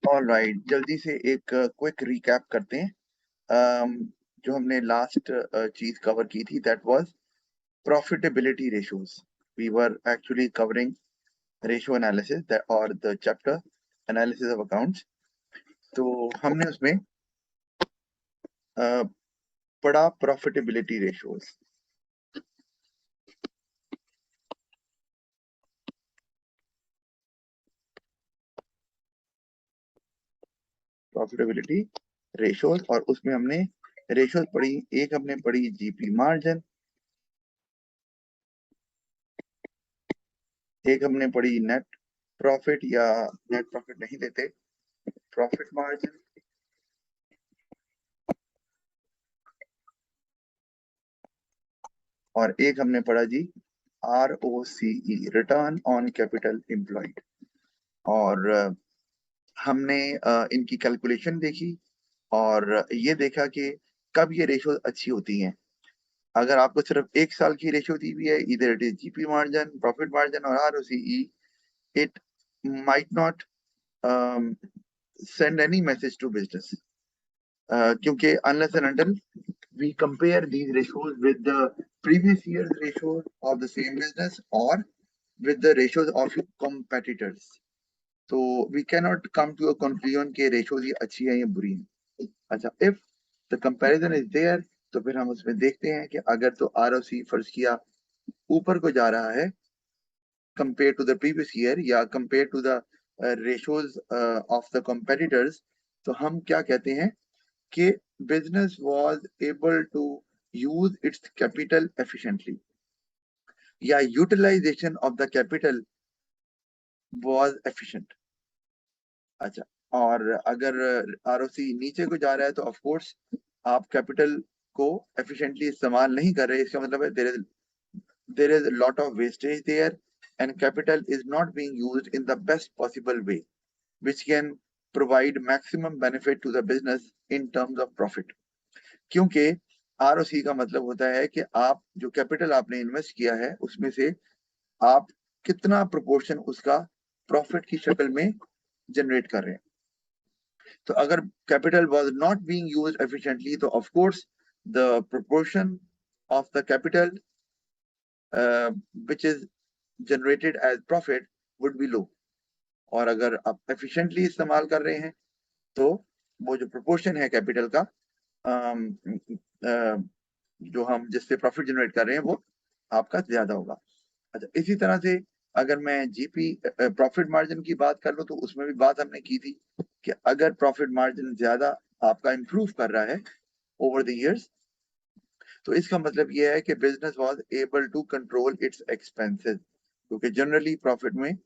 Alright, जल्दी से एक क्विक रिकैप करते हैं। um, जो हमने लास्ट चीज कवर की थी, that was profitability ratios. We were actually covering ratio analysis और the chapter analysis of accounts. तो हमने उसमें पढ़ा प्रॉफिटेबिलिटी रेशियोज. प्रॉफिटेबिलिटी रेशियोज, और उसमें हमने रेशियोज पढ़ी. एक हमने पढ़ी जीपी मार्जिन, एक हमने पढ़ी नेट प्रॉफिट, या नेट प्रॉफिट नहीं देते, प्रॉफिट मार्जिन, और एक हमने पढ़ा जी ROCE, return on capital employed. और हमने इनकी कैलकुलेशन देखी और ये देखा कि कब ये रेशियो अच्छी होती हैं. अगर आपको सिर्फ एक साल की रेशियो दी हुई है, इधर it is GP margin, profit margin और ROCE, it might not send any message to business, क्योंकि unless and until we compare these ratios with the previous year's ratios of the same business or with the ratios of competitors, so we cannot come to a conclusion कि ratios ये अच्छी है या बुरी है. अच्छा, if the comparison is there, तो फिर हम उसमें देखते हैं कि अगर तो ROC फर्ज किया ऊपर को जा रहा है compared to the previous year या compared to the ratios of the competitors, तो हम क्या कहते हैं कि business was able to use its capital efficiently, या utilization of the capital was efficient. अच्छा, और अगर ROC नीचे को जा रहा है तो ऑफ कोर्स आप कैपिटल को efficiently इस्तेमाल नहीं कर रहे. इसका मतलब है there is a lot of wastage there and capital is not being used in the best possible way which can provide maximum benefit to the business in terms of profit. क्योंकि ROC का मतलब होता है कि आप जो capital आपने invest किया है उसमें से आप कितना प्रोपोर्शन उसका प्रॉफिट की शक्ल में जनरेट कर रहे हैं. तो अगर capital was not being used efficiently, तो of course the proportion of the capital which is generated as profit would be low. और अगर आप एफिशिएंटली इस्तेमाल कर रहे हैं तो वो जो प्रोपोर्शन है कैपिटल का जो हम जिससे प्रॉफिट जनरेट कर रहे हैं वो आपका ज्यादा होगा. अच्छा, इसी तरह से अगर मैं जीपी प्रॉफिट मार्जिन की बात कर लूं तो उसमें भी बात हमने की थी कि अगर प्रॉफिट मार्जिन ज्यादा आपका इंप्रूव कर रहा है ओवर द इयर्स, तो इसका मतलब यह है कि business was able to control its expenses. क्योंकि जनरली प्रॉफिट में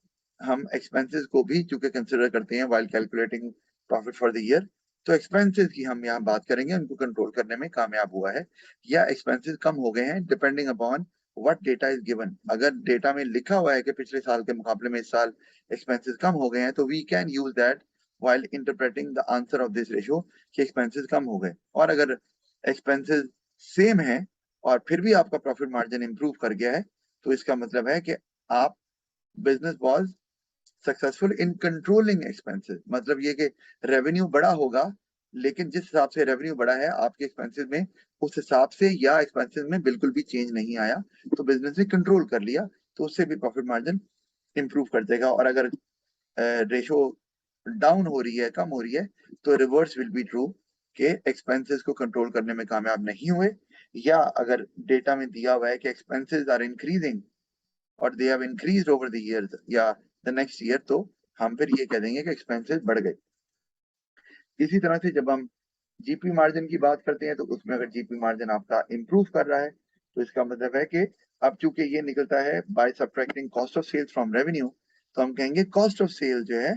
हम एक्सपेंसेस को भी चूंकि कंसिडर करते हैं while calculating profit for the year, तो एक्सपेंसेस की हम यहाँ बात करेंगे, उनको कंट्रोल करने में कामयाब हुआ है या एक्सपेंसेस कम हो गए हैं depending upon what data is given. अगर डेटा में लिखा हुआ है कि पिछले साल के मुकाबले में इस साल एक्सपेंसेस कम हो गए हैं, तो we can use that while interpreting the answer of this ratio कि एक्सपेंसेस कम हो गए. और अगर एक्सपेंसेस सेम है और फिर भी आपका प्रॉफिट मार्जिन इंप्रूव कर गया है, तो इसका मतलब है कि आप business was successful in controlling expenses. मतलब ये कि रेवेन्यू बड़ा होगा, लेकिन जिस हिसाब से रेवेन्यू बड़ा है आपके एक्सपेंसेस में उस हिसाब से या एक्सपेंसेस में बिल्कुल भी चेंज नहीं आया, तो बिजनेस ने कंट्रोल कर लिया, तो उससे भी प्रॉफिट मार्जिन इंप्रूव कर देगा. और अगर रेशो डाउन हो रही है, कम हो रही है, तो रिवर्स विल बी ट्रू कि एक्सपेंसेस को कंट्रोल करने में कामयाब नहीं हुए, या अगर डेटा में दिया हुआ है कि एक्सपेंसेस आर इंक्रीजिंग और they have increased over the years या द नेक्स्ट ईयर, तो हम फिर ये कह देंगे कि एक्सपेंसेस बढ़ गए. इसी तरह से जब हम जीपी मार्जिन की बात करते हैं तो उसमें अगर जीपी मार्जिन आपका इंप्रूव कर रहा है, तो इसका मतलब है कि अब चूंकि ये निकलता है by subtracting cost of sales from revenue, तो हम कहेंगे कॉस्ट ऑफ सेल जो है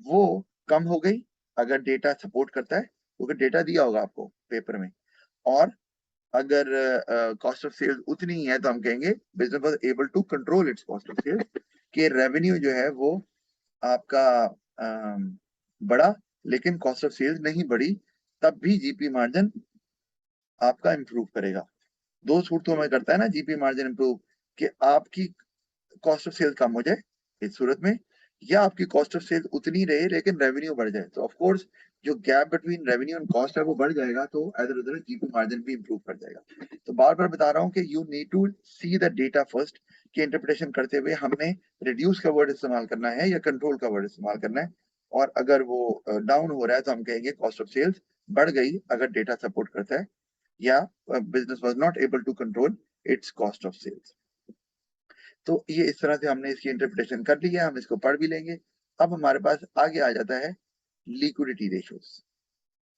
वो कम हो गई अगर डेटा सपोर्ट करता है, क्योंकि डेटा दिया होगा आपको पेपर में. और अगर कॉस्ट ऑफ सेल्स उतनी ही है तो हम कहेंगे business was able to control its cost of sales, कि रेवेन्यू जो है वो आपका बढ़ा लेकिन कॉस्ट ऑफ सेल्स नहीं बढ़ी, तब भी जीपी मार्जिन आपका इंप्रूव करेगा. दो सूरतों में करता है ना जीपी मार्जिन इंप्रूव, कि आपकी कॉस्ट ऑफ सेल्स कम हो जाए इस सूरत में, या आपकी कॉस्ट ऑफ सेल्स उतनी रहे लेकिन रेवेन्यू बढ़ जाए, तो ऑफ कोर्स जो gap between revenue and cost है वो बढ़ जाएगा, तो as a result GP margin भी इंप्रूव कर जाएगा। तो बार बार बता रहा हूँ कि you need to see the data first, कि इंटरप्रिटेशन करते हुए हमने रिड्यूस का वर्ड इस्तेमाल करना है या कंट्रोल का वर्ड इस्तेमाल करना है। और अगर वो डाउन हो रहा है तो हम कहेंगे कॉस्ट ऑफ सेल्स बढ़ गई अगर डेटा सपोर्ट करता है, या business was not able to control its cost of sales. तो ये इस तरह से हमने इसकी इंटरप्रिटेशन कर ली है, हम इसको पढ़ भी लेंगे। अब हमारे पास आगे आ जाता है लिक्विडिटी रेशियोज।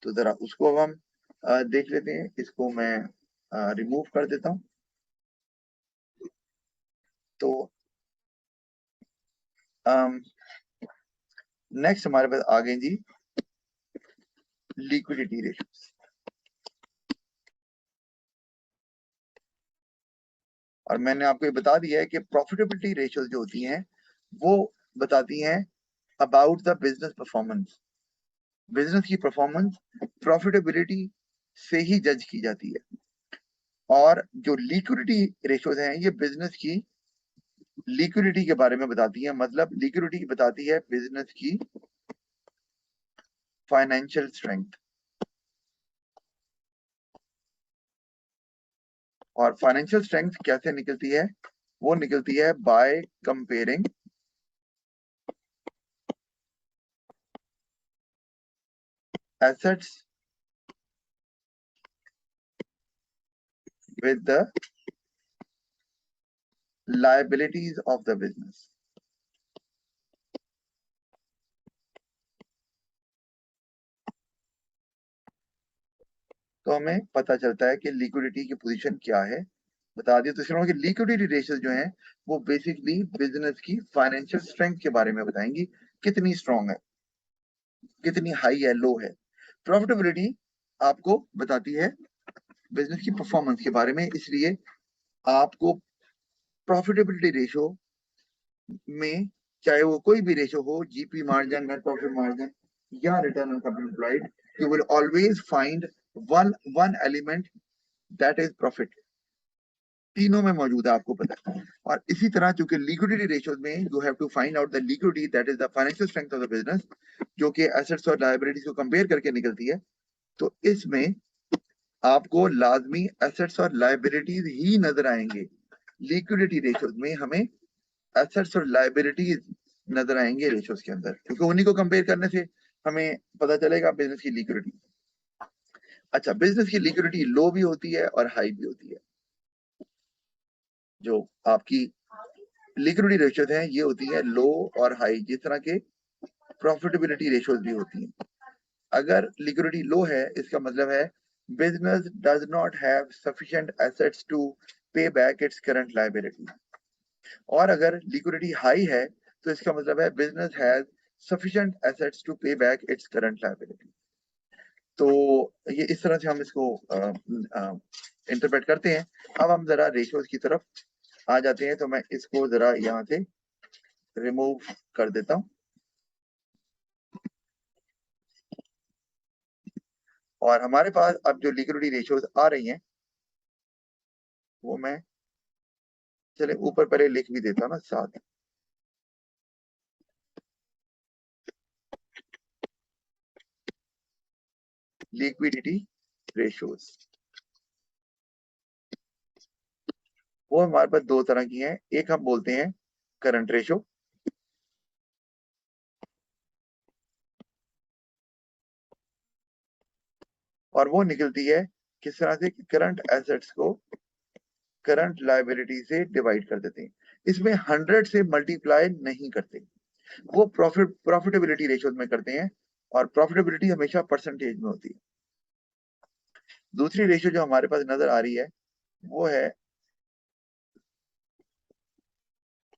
तो जरा उसको अब हम देख लेते हैं। इसको मैं रिमूव कर देता हूं। तो नेक्स्ट हमारे पास आ गए जी लिक्विडिटी रेशियोज। और मैंने आपको ये बता दिया है कि प्रॉफिटेबिलिटी रेशियोज जो होती हैं वो बताती हैं about the business performance. Business की परफॉर्मेंस प्रॉफिटेबिलिटी से ही जज की जाती है। और जो लिक्विडिटी रेशियोज हैं ये बिजनेस की लिक्विडिटी के बारे में बताती है, मतलब लिक्विडिटी बताती है बिजनेस की फाइनेंशियल स्ट्रेंथ। और फाइनेंशियल स्ट्रेंथ कैसे निकलती है? वो निकलती है by comparing assets with the liabilities of the business. तो हमें पता चलता है कि लिक्विडिटी की पोजीशन क्या है, बता दिए। तो इसलिए लिक्विडिटी रेशियो जो है वो बेसिकली बिजनेस की फाइनेंशियल स्ट्रेंथ के बारे में बताएंगी, कितनी स्ट्रांग है, कितनी हाई है, लो है। प्रॉफिटेबिलिटी आपको बताती है बिजनेस की परफॉर्मेंस के बारे में, इसलिए आपको प्रॉफिटेबिलिटी रेशियो में चाहे वो कोई भी रेशियो हो, GP margin, net profit margin या return on capital employed, you will always find one one element that is profit. तीनों में मौजूद है, आपको पता है। और इसी तरह चूंकि लिक्विडिटी रेशियोज में you have to find out the liquidity that is the financial strength of the business, जो कि एसेट्स और लायबिलिटीज को कंपेयर करके निकलती है। तो इसमें आपको लाजमी एसेट्स और लायबिलिटीज ही नजर आएंगे। लिक्विडिटी रेशियोज में हमें एसेट्स और लायबिलिटीज नजर आएंगे रेशियोज के अंदर, क्योंकि उन्हीं को कंपेयर करने से हमें पता चलेगा बिजनेस की लिक्विडिटी। अच्छा, बिजनेस की लिक्विडिटी लो भी होती है और हाई भी होती है। जो आपकी लिक्विडिटी रेशियोज हैं ये होती है लो और हाई, जिस तरह के प्रॉफिटेबिलिटी रेशियोज भी होती हैं। अगर लिक्विडिटी लो है इसका मतलब है business does not have sufficient assets to pay back its current liability. और अगर लिक्विडिटी हाई है तो इसका मतलब है business has sufficient assets to pay back its current liability. तो ये इस तरह से हम इसको इंटरप्रेट करते हैं। अब हम जरा रेशियोज की तरफ आ जाते हैं, तो मैं इसको जरा यहाँ से रिमूव कर देता हूं। और हमारे पास अब जो लिक्विडिटी रेशियोज आ रही हैं वो मैं चले ऊपर पहले लिख भी देता हूं ना साथ। लिक्विडिटी रेशियोज वो हमारे पास दो तरह की हैं। एक हम बोलते हैं करंट रेशो, और वो निकलती है किस तरह से, करंट एसेट्स को करंट लायबिलिटी से डिवाइड कर देते हैं। इसमें 100 से मल्टीप्लाई नहीं करते, वो प्रॉफिटेबिलिटी रेशियोज में करते हैं, और प्रॉफिटेबिलिटी हमेशा परसेंटेज में होती है। दूसरी रेशियो जो हमारे पास नजर आ रही है वो है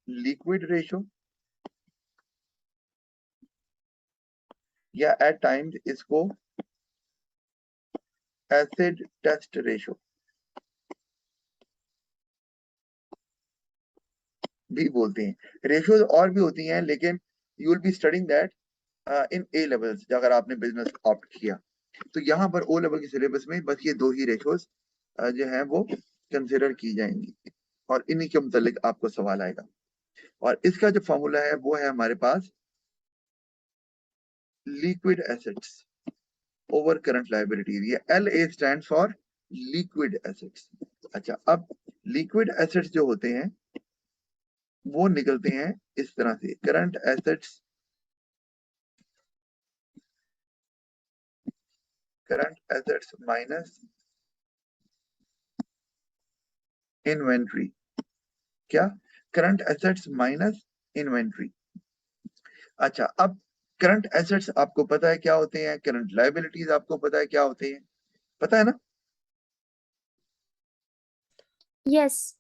लिक्विड रेशियो, या एट टाइम्स इसको एसिड टेस्ट रेशियो भी बोलते हैं। रेशियोज और भी होती हैं लेकिन you will be studying that in A levels. अगर आपने बिजनेस ऑप्ट किया तो यहाँ पर ओ लेवल के सिलेबस में बस ये दो ही रेशियोज जो हैं वो कंसिडर की जाएंगी, और इन्हीं के मुतालिक आपको सवाल आएगा। और इसका जो फॉर्मूला है वो है हमारे पास liquid assets over current liabilities. ये LA stand for liquid assets. अच्छा, अब लिक्विड एसेट्स जो होते हैं वो निकलते हैं इस तरह से, करंट एसेट्स माइनस इन्वेंट्री। क्या? Current assets minus inventory. अच्छा, अब करंट एसेट्स आपको पता है क्या होते हैं, करंट लायबिलिटीज आपको पता है क्या होते हैं, पता है ना? यस।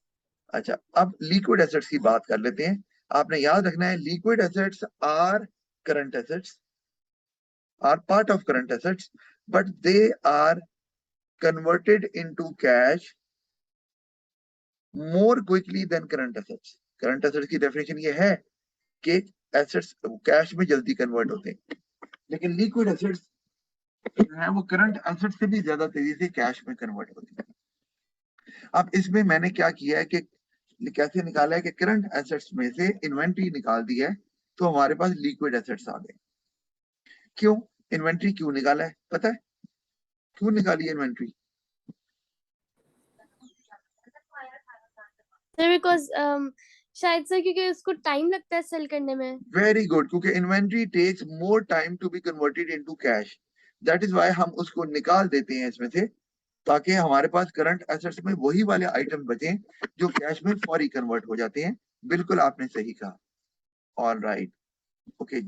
अच्छा, अब लिक्विड एसेट्स की बात कर लेते हैं। आपने याद रखना है, liquid assets are current assets, are part of current assets, but they are converted into cash more quickly than current assets. Current assets की डेफिनेशन ये है कि एसेट्स कैश में जल्दी कन्वर्ट होते हैं, लेकिन लिक्विड एसेट्स जो है वो करंट एसेट्स से भी ज्यादा तेजी से कैश में कन्वर्ट होती है। अब इसमें मैंने क्या किया है कि कैसे निकाला है कि करंट एसेट्स में से इन्वेंट्री निकाल दी है, तो हमारे पास लिक्विड एसेट्स आ गए। क्यों इन्वेंट्री क्यों निकाला है, पता है क्यों निकाली इन्वेंट्री? सर बिकॉज शायद सर क्योंकि उसको टाइम लगता है सेल करने में। वेरी गुड, क्योंकि inventory takes more time to be converted into cash, that is why हम उसको निकाल देते हैं इसमें से, ताकि हमारे पास करंट एसेट्स में वही वाले आइटम बचे जो कैश में फौरी कन्वर्ट हो जाते हैं। बिल्कुल आपने सही कहा। All right, okay.